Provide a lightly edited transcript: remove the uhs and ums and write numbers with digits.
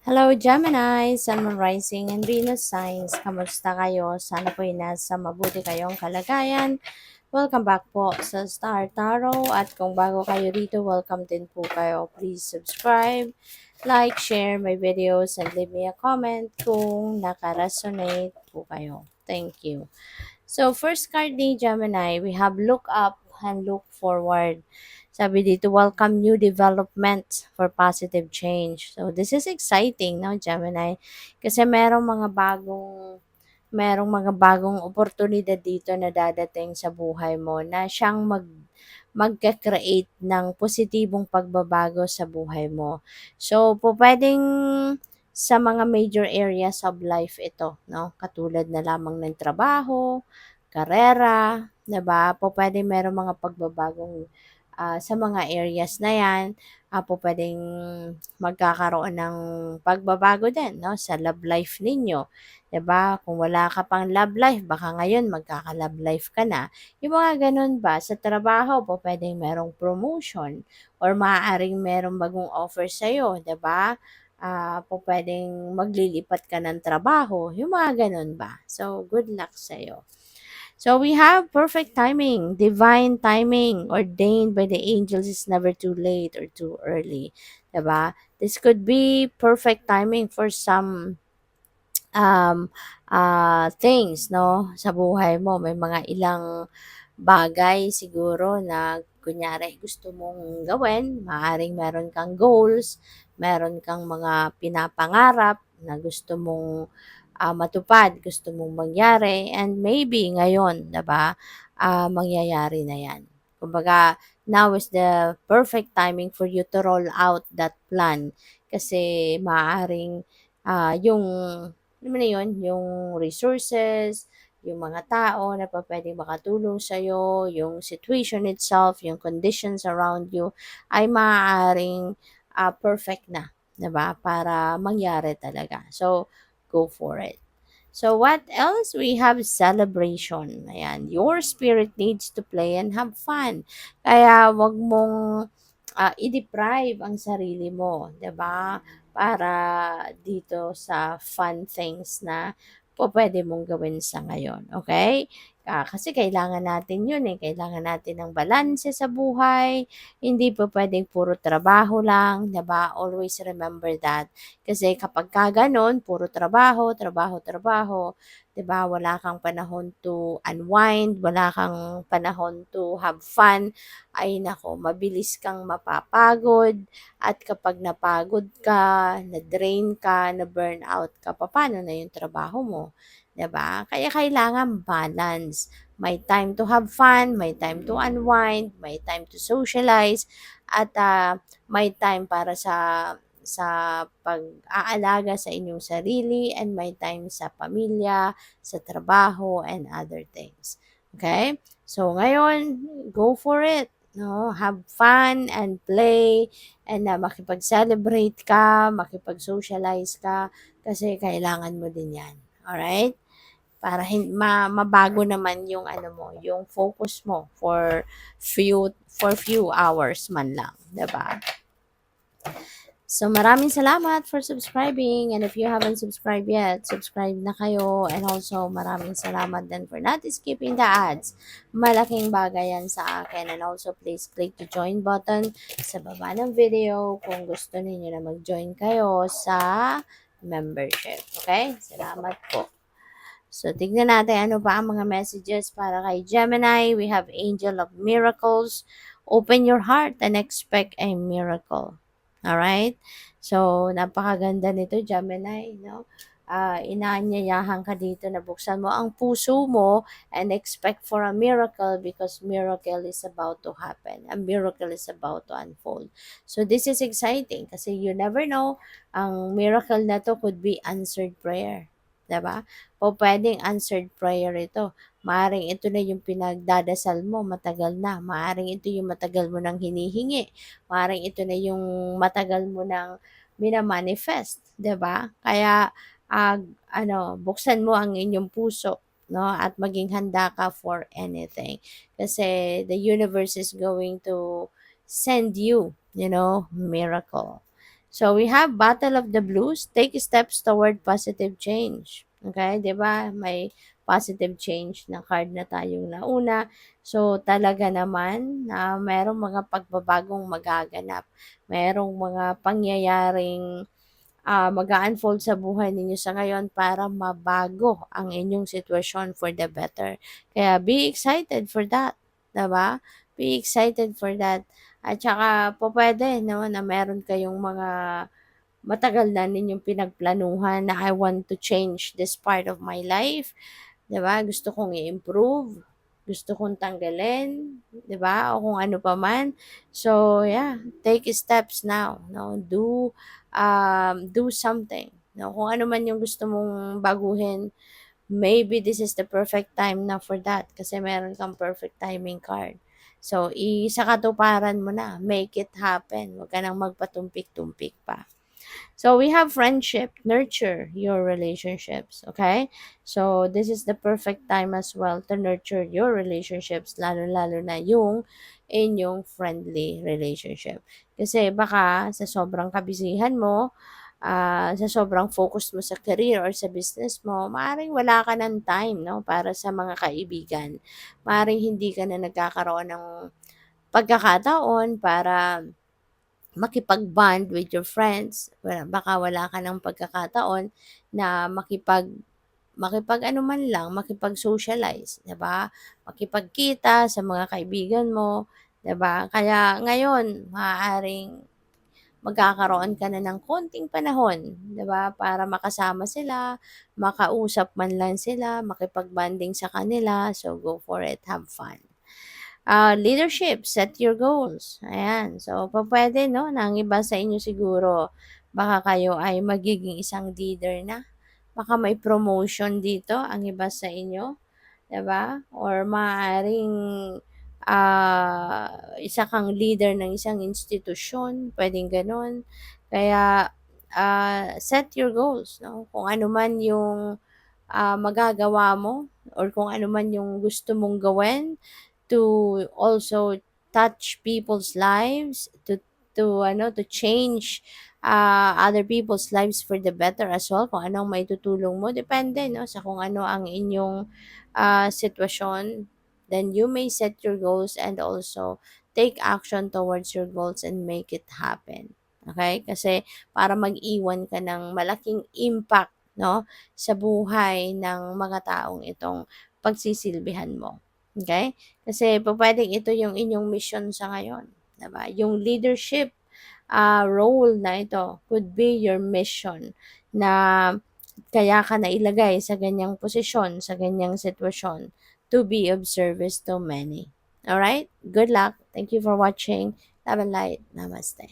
Hello Gemini, Sun, Moon, Rising, and Venus signs. Kamusta kayo? Sana po'y nasa mabuti kayong kalagayan. Welcome back po sa Star Tarot. At kung bago kayo dito, welcome din po kayo. Please subscribe, like, share my videos, and leave me a comment kung naka-resonate po kayo. Thank you. So, first card ni Gemini, we have look up and look forward. Sabi dito, welcome new development for positive change. So, this is exciting, no, Gemini? Kasi merong mga bagong oportunidad dito na dadating sa buhay mo na siyang magka-create ng positibong pagbabago sa buhay mo. So, po pwedeng sa mga major areas of life ito, no? Katulad na lamang ng trabaho, karera, 'di ba? Po pwedeng merong mga pagbabagong sa mga areas na 'yan, po pwedeng magkakaroon ng pagbabago din, no, sa love life ninyo. 'Di ba? Kung wala ka pang love life, baka ngayon magkaka-love life ka na. Yung mga gano'n ba. Sa trabaho po puwedeng merong promotion or maaaring merong bagong offer sa'yo, 'di ba? Pupuwedeng maglilipat ka ng trabaho, yung mga gano'n ba. So, good luck sa'yo. So we have perfect timing, divine timing, ordained by the angels is never too late or too early. 'Di ba? This could be perfect timing for some things, no, sa buhay mo. May mga ilang bagay siguro na kunyari gusto mong gawin, maaaring meron kang goals, meron kang mga pinapangarap na gusto mong matupad, gusto mong mangyari, and maybe ngayon, 'di ba, mangyayari na 'yan. Kumbaga, now is the perfect timing for you to roll out that plan kasi maaaring yung alam mo na yun, yung resources, yung mga tao na pupuwedeng makatulong sa'yo, yung situation itself, yung conditions around you ay maaaring, perfect na, 'di ba, para mangyari talaga. So, go for it. So, what else? We have celebration. Ayan, your spirit needs to play and have fun. Kaya 'wag mong, i-deprive ang sarili mo, 'di ba? Para dito sa fun things na pupuwede mong gawin sa ngayon, okay? Kasi kailangan natin 'yun, eh, kailangan natin ng balanse sa buhay, hindi pupuwedeng puro trabaho lang, 'di ba? Always remember that. Kasi kapagka gano'n, puro trabaho, trabaho, trabaho, 'di ba, wala kang panahon to unwind, wala kang panahon to have fun, ay naku, mabilis kang mapapagod at kapag napagod ka, na-drain ka, na-burnout ka, papaano na yung trabaho mo, 'di ba? Kaya kailangan balance. May time to have fun, may time to unwind, may time to socialize, at may time para sa pag-aalaga sa inyong sarili, and may time sa pamilya, sa trabaho, and other things. Okay? So, ngayon, go for it. No, have fun and play, and makipag-celebrate ka, makipag-socialize ka, kasi kailangan mo din 'yan. Alright? Para mabago naman yung ano mo, yung focus mo for few hours man lang, 'di ba? So, maraming salamat for subscribing, and if you haven't subscribed yet, subscribe na kayo, and also maraming salamat din for not skipping the ads. Malaking bagay yan sa akin, and also please click the join button sa baba ng video kung gusto niyo na mag-join kayo sa membership. Okay? Salamat po. So, tignan natin ano pa ang mga messages para kay Gemini. We have Angel of Miracles. Open your heart and expect a miracle. Alright? So, napakaganda nito, Gemini, no? Inaanyayahan ka dito na buksan mo ang puso mo and expect for a miracle because miracle is about to happen. A miracle is about to unfold. So, this is exciting kasi you never know, ang miracle na to could be answered prayer. 'Di ba? Pupuwedeng answered prayer ito. Maaaring ito na yung pinagdadasal mo matagal na. Maaaring ito yung matagal mo nang hinihingi. Maaaring ito na yung matagal mo nang mina-manifest, 'di ba? Kaya, buksan mo ang inyong puso, 'no, at maging handa ka for anything. Kasi the universe is going to send you, miracle. So we have Battle of the Blues, take steps toward positive change. Okay, 'di ba? May positive change na card na tayong nauna. So talaga naman na merong mga pagbabagong magaganap. Merong mga pangyayaring mag-a-unfold sa buhay ninyo sa ngayon para mabago ang inyong sitwasyon for the better. Kaya be excited for that, 'di ba? Be excited for that. At saka pupuwede 'no, na meron kayong mga matagal na ninyong pinagplanuhan na, "I want to change this part of my life." 'Di ba? Gusto kong i-improve, gusto kong tanggalin, 'di ba? O kung ano pa man. So, yeah, take steps now, no? Do something, no? Kung ano man yung gusto mong baguhin, maybe this is the perfect time na for that kasi meron kang perfect timing card. So, sa katuparan mo na, make it happen. Huwag ka nang magpatumpik-tumpik pa. So we have friendship, nurture your relationships, okay? So this is the perfect time as well to nurture your relationships, lalo-lalo na yung inyong friendly relationship. Kasi baka sa sobrang kabisihan mo, sa sobrang focus mo sa career or sa business mo, maaaring wala ka ng time, no, para sa mga kaibigan. Maaaring hindi ka na nagkakaroon ng pagkakataon para makipag-bond with your friends. Baka wala ka ng pagkakataon na makipag-ano man lang, makipag-socialize, 'di ba? Makipagkita sa mga kaibigan mo, 'di ba? Kaya ngayon, maaaring magkakaroon ka na ng konting panahon, 'di ba? Para makasama sila, makausap man lang sila, makipag-bonding sa kanila. So go for it, have fun. Leadership, set your goals. Ayan. So, pupuwede 'no, na ang iba sa inyo siguro baka kayo ay magiging isang leader na. Baka may promotion dito ang iba sa inyo, 'di ba? Or maaaring, isa kang leader ng isang institusyon, puwedeng gano'n. Kaya, set your goals 'no, kung ano man yung, magagawa mo or kung ano man yung gusto mong gawin to also touch people's lives, to change other people's lives for the better as well, kung anong maitutulong mo, depende no sa kung ano ang inyong sitwasyon. Then you may set your goals and also take action towards your goals and make it happen. Okay? Kasi para mag-iwan ka ng malaking impact no sa buhay ng mga taong itong pagsisilbihan mo. Okay? Kasi pupuwedeng ito yung inyong mission sa ngayon, 'di ba? Yung leadership, role na ito could be your mission na kaya ka nailagay sa ganyang posisyon, sa ganyang sitwasyon to be of service to many. Alright? Good luck. Thank you for watching. Love and light. Namaste.